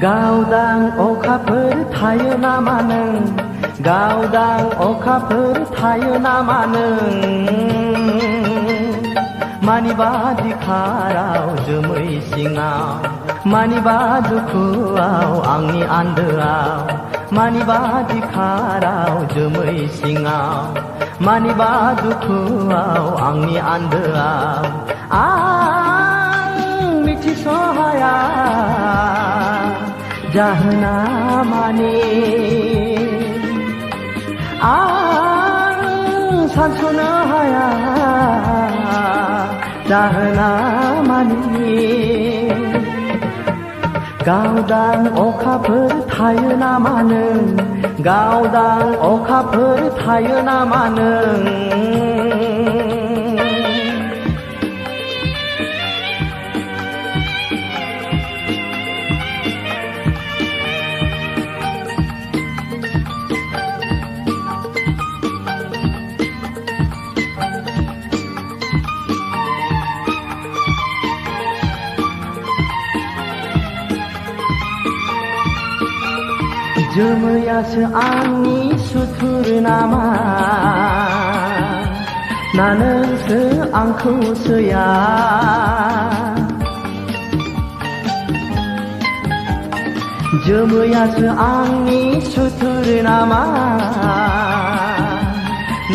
गावदां अखाफोर थायो नामा नों गावदां अखाफोर थायो नामा नों मानिबा दिखाराव जोमै सिङाव मानिबा दुखुआव आंनि आन्दोआव मानिबा दिखाराव जोमै सिङाव मानिबा दुखुआव आंनि आन्दोआव आं मिथिस'हाया जाहोना माने आं सानस'नो हाया जाहोना माने गावदां अखाफोर थायो नामा नों गावदां अखाफोर थायो नामा नों जोमैयासो आंनि सुथुर नामा ना नोंसो आंखौ सैया जोमैयासो आंनि सुथुर नामा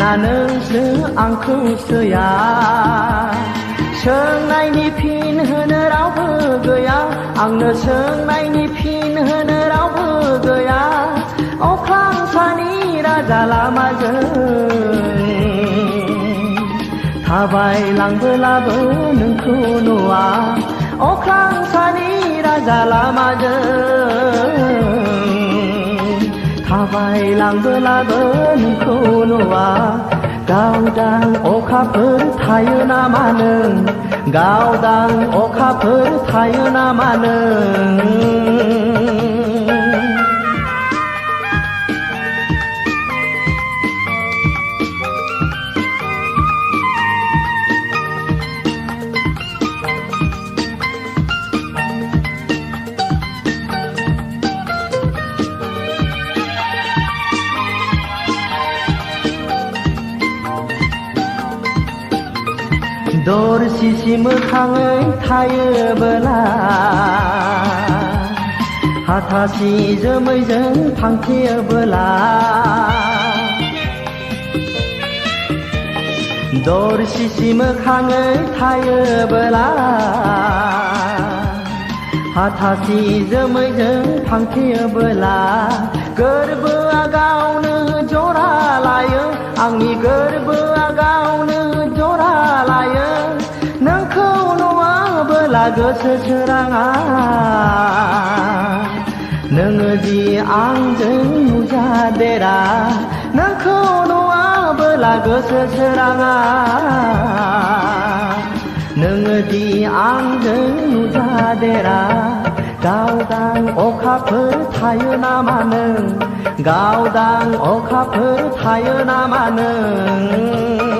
ना नोंसो आंखौ सैया सोंनायनि फिन होनो रावबो गैया आंनो सोंनायनि फिन होनो रावबो गैया अख्रां सानि राजा लामाजों थाबायलांबोलाबो नोंखौ नुवा अख्रां सानि राजा लामाजों थाबायलांबोलाबो नोंखौ नुवा गावदां अखाफोर थायो नामा नों गावदां अखाफोर थायो नामा नों दरसिसि मोखाङै थायोबोला हाथासि जोमैजों फांथेयोबोला दरसिसि मोखाङै थायोबोला हाथासि जोमैजों फांथेयोबोला गोरबोआ गावनो जरा लायो आंनि गोरबोआ गावनो जरा लायो नोंखौ नुवाबोला गोसो सोराङा नोङो दि आंजों नुजादेरा नोंखौ नुवाबोला गोसो सोराङा नोङो दि आंजों नुजादेरा गावदां अखाफोर थायो नामा नों गावदां अखाफोर थायो नामा नों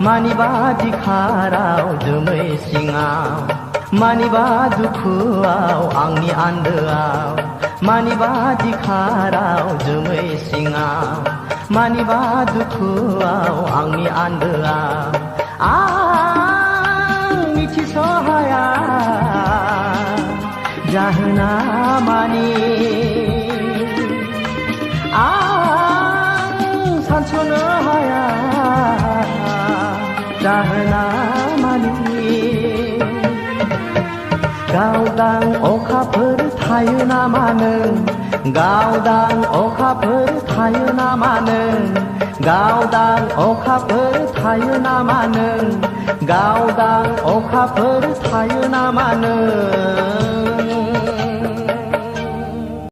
मानिबा दिखाराव जोमै सिङाव मानिबा दुखुआव आंनि आन्दोआव मानिबा दिखाराव जोमै सिङाव मानिबा दुखुआव आंनि आन्दोआव आं मिथिस'हाया जाहोना माने आं सानस'नो हाया जाहोना माने गावदां अखाफोर थायो नामा नों गावदां अखाफोर थायो नामा नों गावदां अखाफोर थायो नामा नों गावदां अखाफोर थायो नामा नों